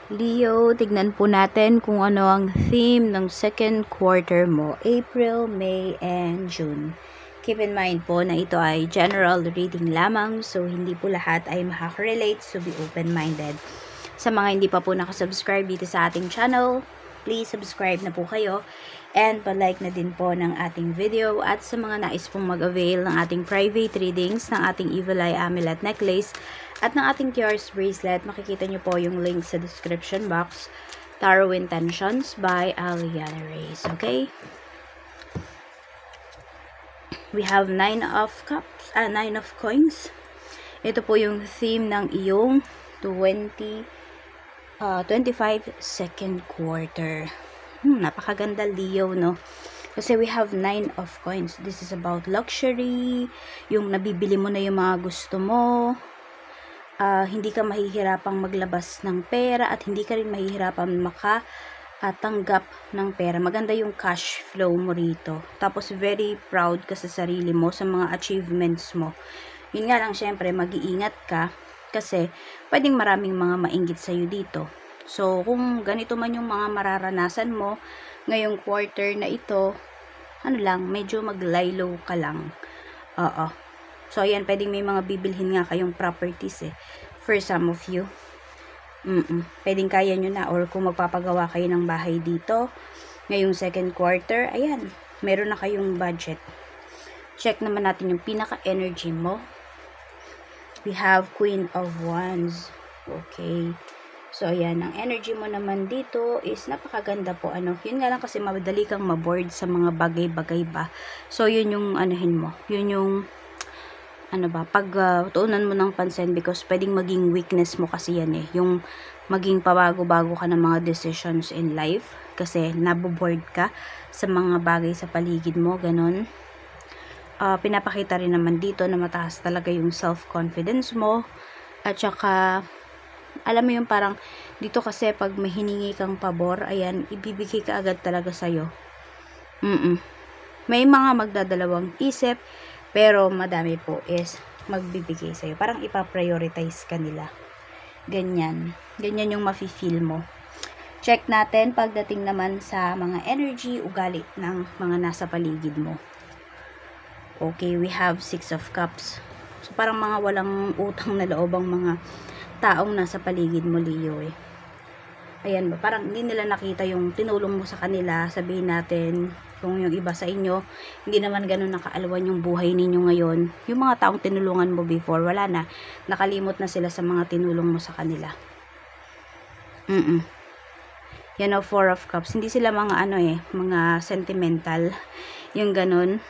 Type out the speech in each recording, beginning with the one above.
Leo, tignan po natin kung ano ang theme ng second quarter mo, April, May, and June. Keep in mind po na ito ay general reading lamang, so hindi po lahat ay makaka-relate, so be open-minded. Sa mga hindi pa po nakasubscribe dito sa ating channel, please subscribe na po kayo and pa-like na din po ng ating video. At sa mga nais pong mag-avail ng ating private readings ng ating Evil Eye Amulet Necklace at ng ating Tears Bracelet, makikita nyo po yung link sa description box. Tarot Intentions by Aliana Reyes. Okay? We have 9 of cups, 9 of coins. Ito po yung theme ng iyong 25 second quarter. Napakaganda, Leo, no? Kasi we have 9 of coins. This is about luxury, yung nabibili mo na yung mga gusto mo. Hindi ka mahihirapang maglabas ng pera at hindi ka rin mahihirapang makatanggap ng pera. Maganda yung cash flow mo rito. Tapos very proud ka sa sarili mo, sa mga achievements mo. Yun nga lang, syempre, mag-iingat ka kasi pwedeng maraming mga mainggit sa'yo dito. So, kung ganito man yung mga mararanasan mo ngayong quarter na ito, medyo mag-lie-low ka lang. Oo. So, ayan, pwedeng may mga bibilhin nga kayong properties for some of you. Pwedeng kaya nyo na, or kung magpapagawa kayo ng bahay dito, ngayong second quarter, ayan, meron na kayong budget. Check naman natin yung pinaka-energy mo. We have Queen of Wands. Okay. So, ayan, ang energy mo naman dito is napakaganda po. Yun nga lang kasi madali kang maboard sa mga bagay-bagay ba. So, yun yung anuhin mo. Yun yung tuunan mo ng pansin because pwedeng maging weakness mo kasi yan yung maging pabago-bago ka ng mga decisions in life kasi naboboard ka sa mga bagay sa paligid mo, ganun. Pinapakita rin naman dito na mataas talaga yung self-confidence mo at saka alam mo yung parang dito kasi pag may hiningi kang pabor, ayan, ibibigay ka agad talaga sa'yo. May mga magdadalawang isip pero madami po is magbibigay sa'yo. Parang ipaprioritize ka nila. Ganyan. Ganyan yung mafe-feel mo. Check natin pagdating naman sa mga energy, ugali ng mga nasa paligid mo. Okay, we have 6 of cups. So, parang mga walang utang na loob ang mga taong nasa paligid mo, Leo, Ayan ba, parang hindi nila nakita yung tinulong mo sa kanila. Sabihin natin, kung yung iba sa inyo, hindi naman ganun nakaalwan yung buhay ninyo ngayon. Yung mga taong tinulungan mo before, wala na. Nakalimot na sila sa mga tinulong mo sa kanila. Yan o, 4 of cups. Hindi sila mga mga sentimental. Yung ganun.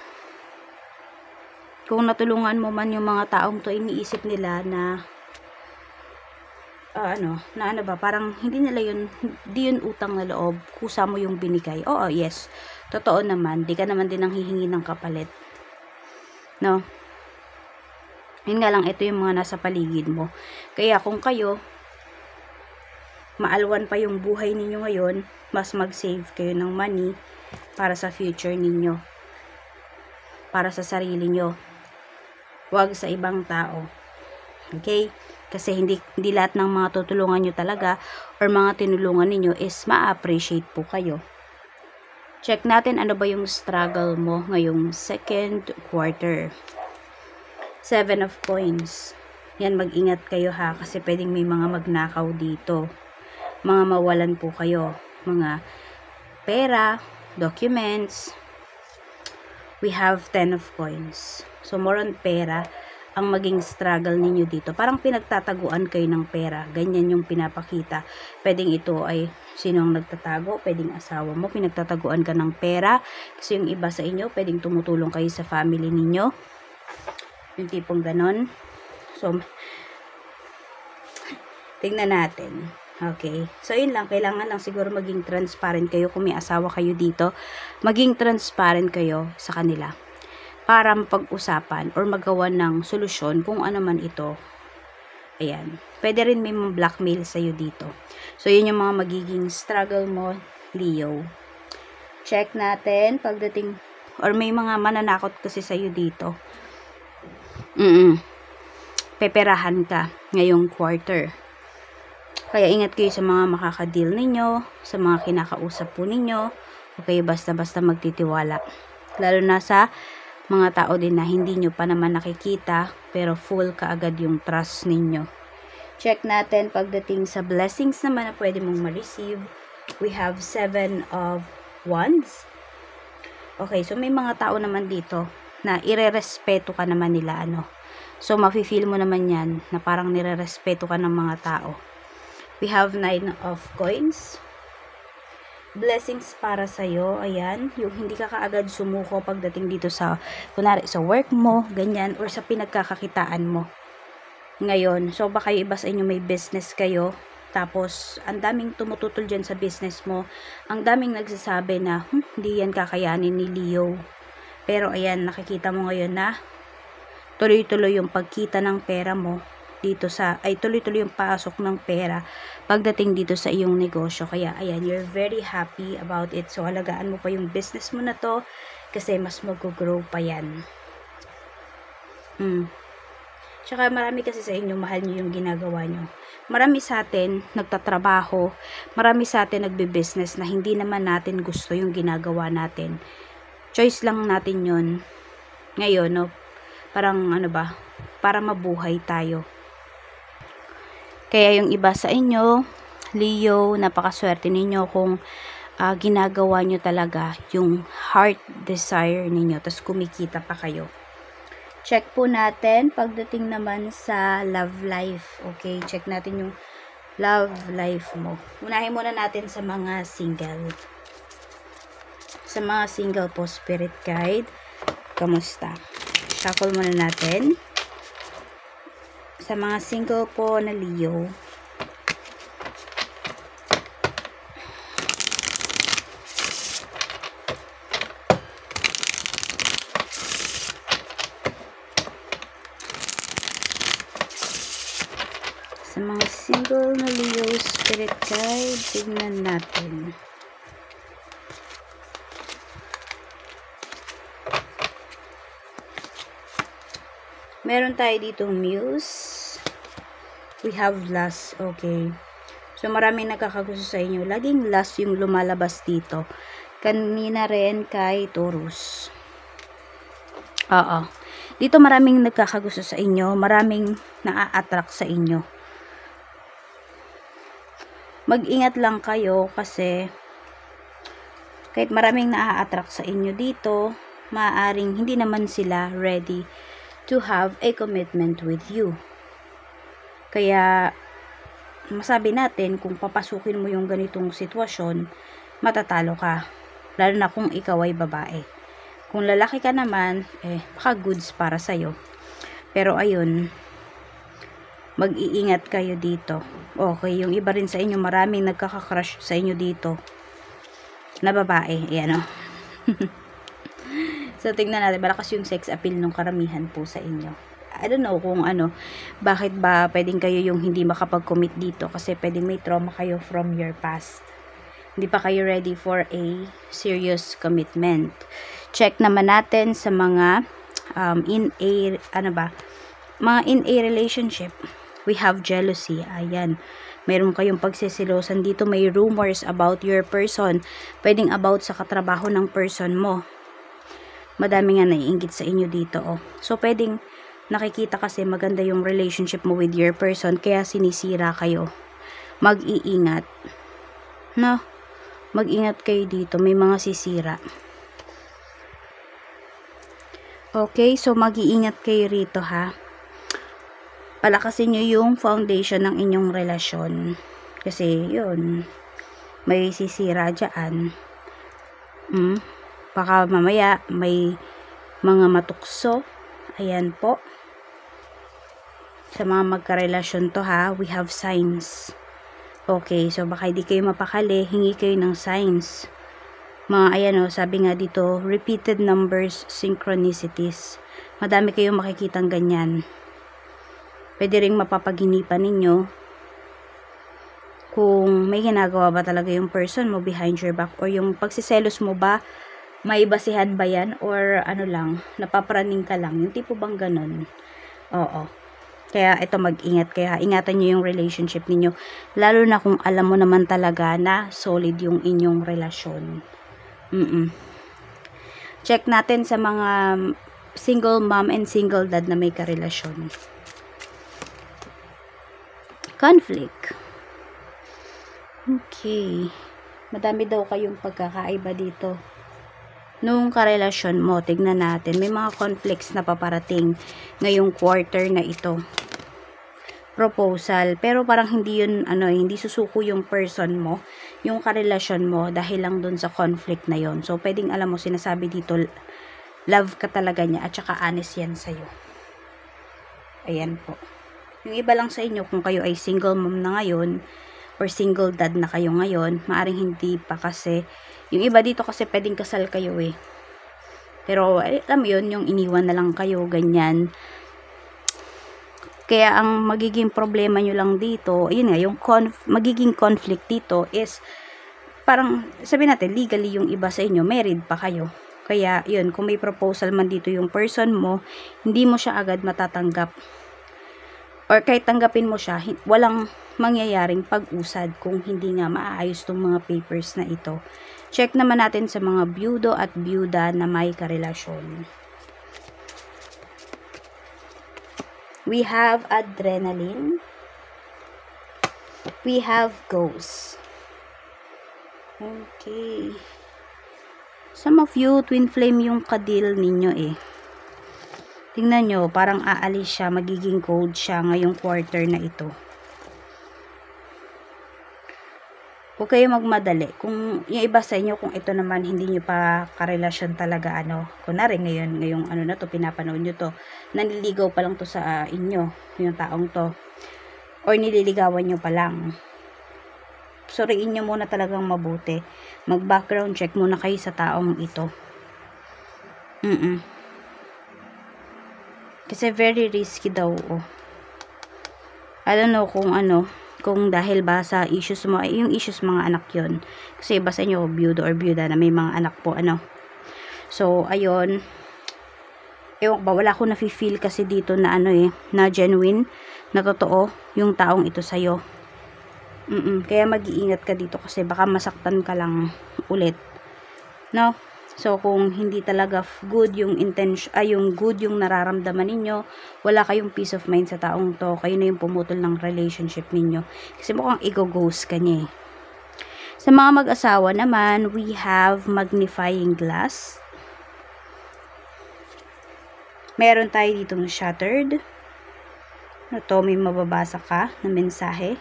Kung natulungan mo man yung mga taong to, iniisip nila na parang hindi nila yun, di yun utang na loob, kusa mo yung binigay. Oo, yes, totoo naman, di ka naman din ang hihingi ng kapalit, no? Yun nga lang, ito yung mga nasa paligid mo. Kaya kung kayo maalwan pa yung buhay ninyo ngayon, mas mag-save kayo ng money para sa future ninyo, para sa sarili nyo, wag sa ibang tao. Okay? Kasi hindi lahat ng mga tutulungan nyo talaga or mga tinulungan ninyo is ma-appreciate po kayo. Check natin ano ba yung struggle mo ngayong second quarter. 7 of coins. Yan, mag-ingat kayo ha kasi pwedeng may mga magnakaw dito. Mga mawalan po kayo. Mga pera, documents. We have 10 of coins. So, more on pera ang maging struggle ninyo dito. Parang pinagtataguan kayo ng pera. Ganyan yung pinapakita. Pwedeng ito ay sino ang nagtatago. Pwedeng asawa mo. Pinagtataguan ka ng pera. Kasi yung iba sa inyo, pwedeng tumutulong kayo sa family ninyo. Yung tipong ganon. So, tingnan natin. Okay. So, yun lang. Kailangan lang siguro maging transparent kayo. Kung may asawa kayo dito, maging transparent kayo sa kanila para mapag-usapan or magawa ng solusyon kung ano man ito. Ayan. Pwede rin may blackmail sa'yo dito. So, yun yung mga magiging struggle mo, Leo. Check natin pagdating, or may mga mananakot kasi sa'yo dito. Peperahan ka ngayong quarter. Kaya ingat kayo sa mga makakadeal ninyo, sa mga kinakausap po ninyo. Okay, basta-basta magtitiwala. Lalo na sa mga tao din na hindi nyo pa naman nakikita, pero full kaagad yung trust ninyo. Check natin pagdating sa blessings naman na pwede mong ma-receive. We have 7 of Wands. Okay, so may mga tao naman dito na irerespeto ka naman nila, So, mafe-feel mo naman yan na parang nirerespeto ka ng mga tao. We have 9 of Coins. Blessings para sa'yo, ayan, yung hindi ka kaagad sumuko pagdating dito sa, kunwari, sa work mo, ganyan, or sa pinagkakakitaan mo. Ngayon, so baka yung iba sa inyo may business kayo, tapos ang daming tumututol dyan sa business mo, ang daming nagsasabi na, hindi yan kakayanin ni Leo. Pero ayan, nakikita mo ngayon na, tuloy-tuloy yung pagkita ng pera mo, dito sa, ay tuloy-tuloy yung pasok ng pera, pagdating dito sa iyong negosyo. Kaya, ayan, you're very happy about it. So, alagaan mo pa yung business mo na to, kasi mas mag-grow pa yan. Tsaka marami kasi sa inyo, mahal nyo yung ginagawa nyo. Marami sa atin nagtatrabaho, marami sa atin nagbe-business na hindi naman natin gusto yung ginagawa natin. Choice lang natin yun. Ngayon, parang para mabuhay tayo. Kaya yung iba sa inyo, Leo, napakaswerte ninyo kung ginagawa nyo talaga yung heart desire ninyo, tapos kumikita pa kayo. Check po natin pagdating naman sa love life. Okay, check natin yung love life mo. Unahin muna natin sa mga single. Sa mga single po, spirit guide, kamusta? Shuffle muna natin. Sa mga single po na Leo, sa mga single na Leo spirit guide, tignan natin. Meron tayo dito Muse. We have lust. Okay. So, maraming nakakagusto sa inyo. Laging lust yung lumalabas dito. Kanina rin kay Taurus. Oo. Dito maraming nagkakagusto sa inyo. Maraming naa-attract sa inyo. Mag-ingat lang kayo kasi kahit maraming naa-attract sa inyo dito, maaaring hindi naman sila ready to have a commitment with you. Kaya, masabi natin, kung papasukin mo yung ganitong sitwasyon, matatalo ka. Lalo na kung ikaw ay babae. Kung lalaki ka naman, baka goods para sa'yo. Pero ayun, mag-iingat kayo dito. Okay, yung iba rin sa inyo, maraming nagkaka-crush sa inyo dito na babae. Ayan o. So, tingnan natin, malakas yung sex appeal ng karamihan po sa inyo. I don't know kung bakit ba pwedeng kayo yung hindi makapag-commit dito, kasi pwedeng may trauma kayo from your past. Hindi pa kayo ready for a serious commitment. Check naman natin sa mga mga in a relationship. We have jealousy. Ayan. Meron kayong pagsisilosan dito. May rumors about your person. Pwedeng about sa katrabaho ng person mo. Madami nga naiinggit sa inyo dito. So, pwedeng nakikita kasi maganda yung relationship mo with your person, kaya sinisira kayo. Mag-iingat. No? Mag-ingat kayo dito. May mga sisira. Okay, so mag-iingat kayo rito ha. Palakasin nyo yung foundation ng inyong relasyon. Kasi, yun, may sisira dyan. Baka mamaya may mga matukso. Ayan po. Sa mga magkarelasyon to ha, we have signs. Okay, so baka hindi kayo mapakali, hingi kayo ng signs. Mga ayan sabi nga dito, repeated numbers, synchronicities. Madami kayong makikitang ganyan. Pwede ring mapapaginipan ninyo kung may ginagawa ba talaga yung person mo behind your back, or yung pagsiselos mo ba, may basihan ba yan, or lang, napapraning ka lang, yung tipo bang ganun. Oo. Kaya ito, mag-ingat. Kaya ingatan nyo yung relationship ninyo. Lalo na kung alam mo naman talaga na solid yung inyong relasyon. Check natin sa mga single mom and single dad na may karelasyon. Conflict. Okay. Madami daw kayong pagkakaiba dito. Nung karelasyon mo, tignan natin. May mga conflicts na paparating ngayong quarter na ito. Proposal. Pero parang hindi yun, hindi susuko yung person mo, yung karelasyon mo, dahil lang dun sa conflict na yon. So, pwedeng alam mo, sinasabi dito, love ka talaga niya, at saka honest yan sa'yo. Ayan po. Yung iba lang sa inyo, kung kayo ay single mom na ngayon, or single dad na kayo ngayon, maaring hindi pa kasi, yung iba dito kasi pwedeng kasal kayo eh. Pero, alam mo yun, yung iniwan na lang kayo, ganyan. Kaya ang magiging problema nyo lang dito, ayun nga, yung magiging conflict dito is, parang, sabihin natin, legally yung iba sa inyo, married pa kayo. Kaya, yun, kung may proposal man dito yung person mo, hindi mo siya agad matatanggap. Or kahit tanggapin mo siya, walang mangyayaring pag-usad kung hindi nga maayos tong mga papers na ito. Check naman natin sa mga byudo at byuda na may karelasyon. We have adrenaline. We have ghosts. Okay. Some of you, twin flame yung kadil ninyo eh. Tingnan nyo, parang aalis siya, magiging cold siya ngayong quarter na ito. Huwag kayo magmadali. Kung yung iba sa inyo, kung ito naman hindi nyo pa karelasyon talaga, kunwari ngayong na to, pinapanood nyo to, nanliligaw pa lang to sa inyo, yung taong to, or nililigawan nyo pa lang. Suriin nyo muna talagang mabuti. Mag-background check muna kayo sa taong ito. Kasi very risky daw, oh. I don't know kung dahil ba sa issues mo, ay yung issues mga anak yon. Kasi iba sa inyo, byudo or byuda na may mga anak po, So, ayun. Ewan ba, wala akong nafe-feel kasi dito na na genuine, na totoo, yung taong ito sa'yo. Kaya mag-iingat ka dito kasi baka masaktan ka lang ulit. No? So, kung hindi talaga good yung intention, yung good yung nararamdaman ninyo, wala kayong peace of mind sa taong to, kayo na yung pumutol ng relationship ninyo. Kasi mukhang i-ghost ka niya eh. Sa mga mag-asawa naman, we have magnifying glass. Meron tayo ditong shattered. Ito, may mababasa ka na mensahe.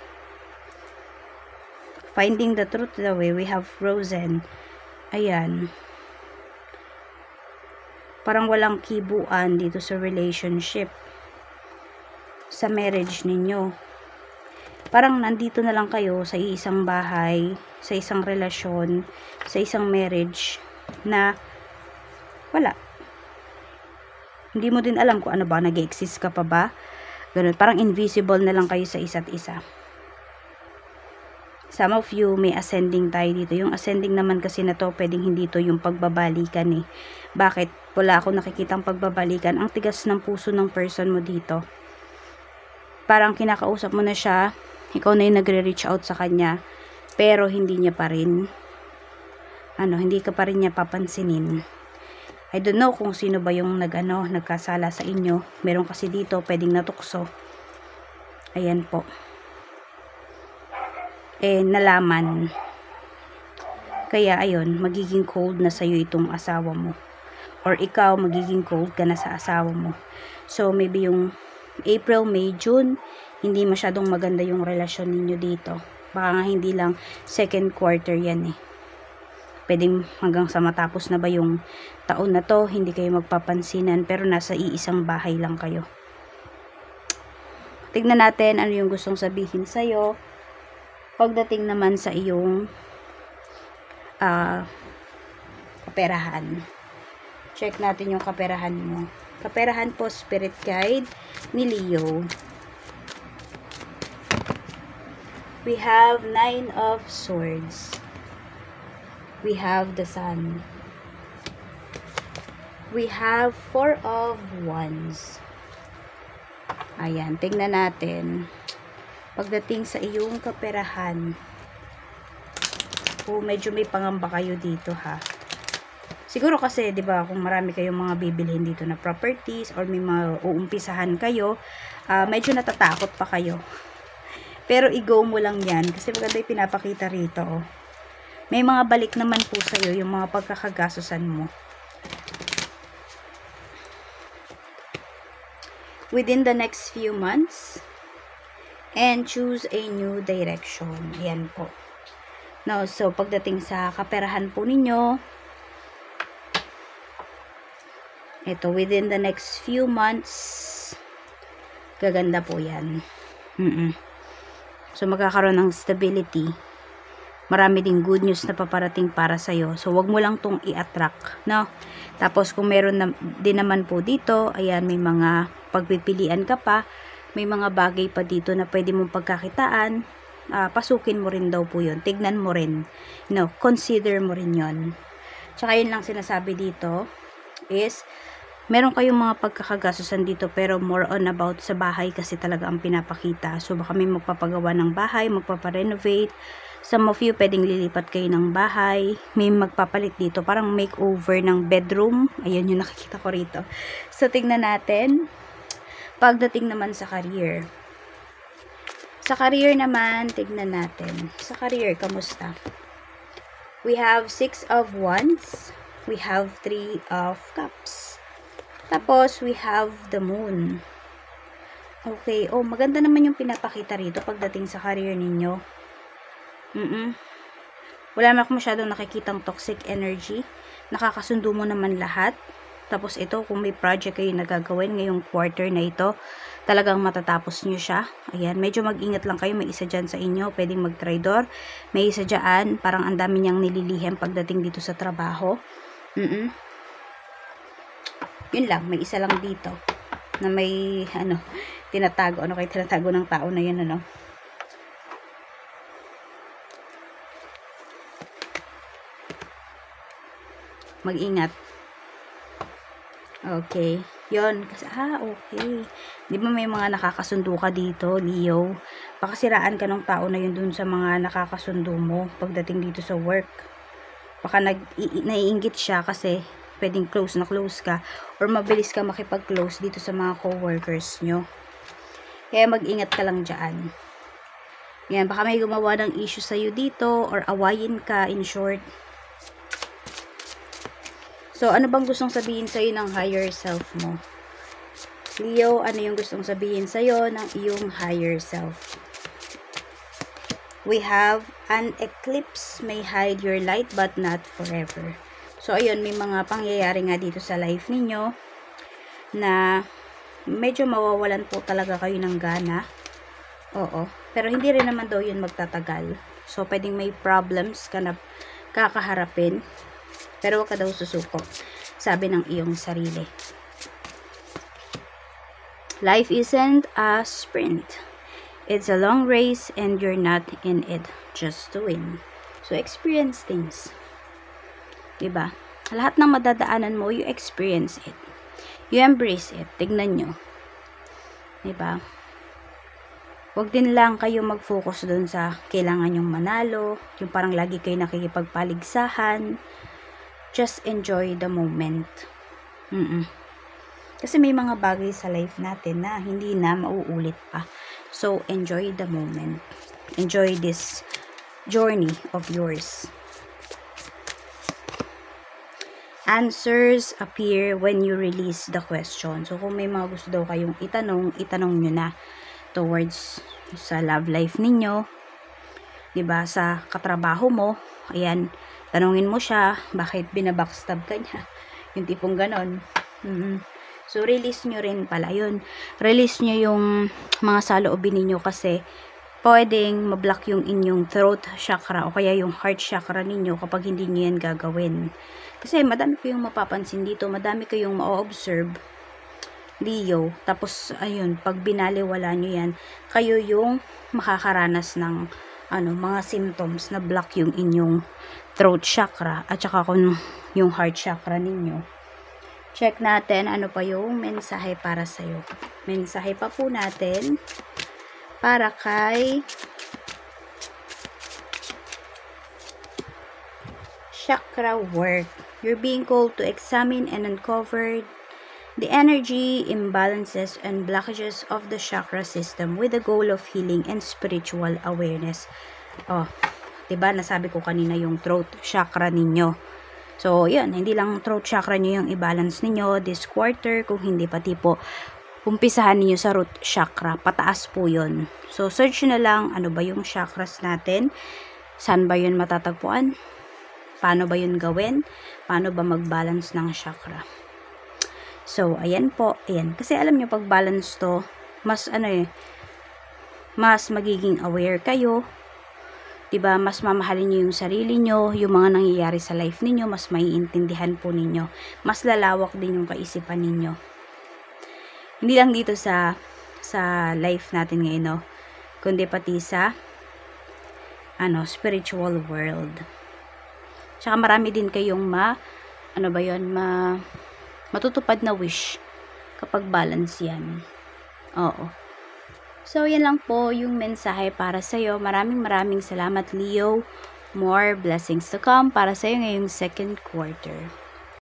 Finding the truth the way, we have frozen. Ayan. Parang walang kibuan dito sa relationship, sa marriage ninyo. Parang nandito na lang kayo sa isang bahay, sa isang relasyon, sa isang marriage na wala. Hindi mo din alam kung ano ba, nag-exist ka pa ba? Ganun, parang invisible na lang kayo sa isa't isa. Some of you, may ascending tayo dito. Yung ascending naman kasi na to, pwedeng hindi to yung pagbabalikan eh. Bakit? Wala ako nakikitang pagbabalikan. Ang tigas ng puso ng person mo dito. Parang kinakausap mo na siya, ikaw na yung nagre-reach out sa kanya, pero hindi niya pa rin, hindi ka pa rin niya papansinin. I don't know kung sino ba yung nagkasala sa inyo. Meron kasi dito, pwedeng natukso. Ayan po. Nalaman. Kaya ayun, magiging cold na sa'yo itong asawa mo. Or ikaw, magiging cold ka na sa asawa mo. So, maybe yung April, May, June, hindi masyadong maganda yung relasyon ninyo dito. Baka nga hindi lang second quarter yan eh. Pwedeng hanggang sa matapos na ba yung taon na to, hindi kayo magpapansinan, pero nasa iisang bahay lang kayo. Tignan natin ano yung gustong sabihin sa'yo. Pagdating naman sa iyong kaperahan. Check natin yung kaperahan mo. Kaperahan po, spirit guide ni Leo. We have 9 of Swords. We have the Sun. We have 4 of Wands. Ayan, tingnan natin. Pagdating sa iyong kaperahan, medyo may pangamba kayo dito ha. Siguro kasi, 'di ba, kung marami kayong mga bibilhin dito na properties or may mga uumpisahan kayo, medyo natatakot pa kayo. Pero i-go mo lang 'yan kasi maganda 'yung pinapakita rito, oh. May mga balik naman po sa iyo yung mga pagkakagastusan mo. Within the next few months, and choose a new direction. Ayan po. Now, so, pagdating sa kaperahan po ninyo, ito, within the next few months, gaganda po yan. So, magkakaroon ng stability. Marami ding good news na paparating para sa'yo. So, wag mo lang tong i-attract, no? Tapos, kung meron din naman po dito, ayan, may mga pagpipilian ka pa, may mga bagay pa dito na pwede mong pagkakitaan, pasukin mo rin daw po yun. Tignan mo rin. No, consider mo rin yun. Tsaka yun lang sinasabi dito is, meron kayong mga pagkakagastusan dito pero more on about sa bahay kasi talaga ang pinapakita. So, baka may magpapagawa ng bahay, magpaparenovate. Some of you, pwedeng lilipat kayo ng bahay. May magpapalit dito. Parang makeover ng bedroom. Ayun yung nakikita ko rito. So, tignan natin. Pagdating naman sa career. Sa career naman, tignan natin. Sa career, kamusta? We have 6 of Wands. We have 3 of Cups. Tapos, we have the Moon. Okay. Oh, maganda naman yung pinapakita rito pagdating sa career ninyo. Wala naman ako masyadong nakikitang toxic energy. Nakakasundo mo naman lahat. Tapos ito, kung may project kayo nagagawin ngayong quarter na ito, talagang matatapos nyo siya. Ayan, medyo mag-ingat lang kayo. May isa dyan sa inyo, pwedeng mag-traidor. May isa dyan, parang ang dami niyang nililihim pagdating dito sa trabaho. Yun lang, may isa lang dito na may, tinatago. Ano kayo tinatago ng tao na yun, Mag-ingat. Okay. Yon kasi, okay. Di ba may mga nakakasundo ka dito, Leo? Baka siraan ka ng tao na yun dun sa mga nakakasundo mo pagdating dito sa work. Baka naiinggit siya kasi pwedeng close na close ka or mabilis ka makipag-close dito sa mga co-workers nyo. Kaya mag-ingat ka lang dyan. Yan, baka may gumawa ng issue sa'yo dito or awayin ka, in short. So, ano bang gustong sabihin sa'yo ng higher self mo? Leo, ano yung gustong sabihin sa'yo ng iyong higher self? We have an eclipse may hide your light but not forever. So, ayun, may mga pangyayari nga dito sa life ninyo na medyo mawawalan po talaga kayo ng gana. Oo. Pero hindi rin naman daw yun magtatagal. So, pwedeng may problems ka na kakaharapin. Pero wag ka daw susuko. Sabi ng iyong sarili. Life isn't a sprint. It's a long race and you're not in it just to win. So, experience things. Diba? Lahat ng madadaanan mo, you experience it. You embrace it. Tignan nyo. Diba? Huwag din lang kayo mag-focus dun sa kailangan yung manalo, yung parang lagi kayo nakikipagpaligsahan. Just enjoy the moment. Kasi may mga bagay sa life natin na hindi na mauulit pa. So, enjoy the moment. Enjoy this journey of yours. Answers appear when you release the question. So, kung may mga gusto daw kayong itanong nyo na towards sa love life ninyo. Diba? Sa katrabaho mo. Ayan. Tanungin mo siya, bakit binabackstab ka niya? Yung tipong ganon. So, release nyo rin pala yun. Release nyo yung mga saloobin ninyo kasi pwedeng mablock yung inyong throat chakra o kaya yung heart chakra ninyo kapag hindi nyo yan gagawin. Kasi madami kayong mapapansin dito, madami kayong ma-observe, Leo. Tapos, ayun, pag binaliwala nyo yan, kayo yung makakaranas ng mga symptoms na block yung inyong throat chakra at saka kung yung heart chakra ninyo. Check natin ano pa yung mensahe para sa'yo. mensahe pa po natin para kay chakra work. You're being called to examine and uncover the energy, imbalances, and blockages of the chakra system with the goal of healing and spiritual awareness. Oh, diba? Nasabi ko kanina yung throat chakra ninyo. So, yun. Hindi lang throat chakra nyo yung i-balance ninyo this quarter. Kung hindi pati po, umpisahan ninyo sa root chakra. Pataas po yun. So, search na lang ano ba yung chakras natin. Saan ba yun matatagpuan? Paano ba yun gawin? Paano ba mag-balance ng chakra? So, ayan po. Ayan. Kasi alam nyo, pag balance to, mas mas magiging aware kayo. Diba? Mas mamahalin nyo yung sarili nyo, yung mga nangyayari sa life ninyo, mas maiintindihan po ninyo. Mas lalawak din yung kaisipan ninyo. Hindi lang dito sa life natin ngayon, no? Kundi pati sa spiritual world. Tsaka marami din kayong matutupad na wish kapag balance yan. Oo. So, yan lang po yung mensahe para sa'yo. Maraming salamat, Leo. More blessings to come para sa'yo ngayong second quarter.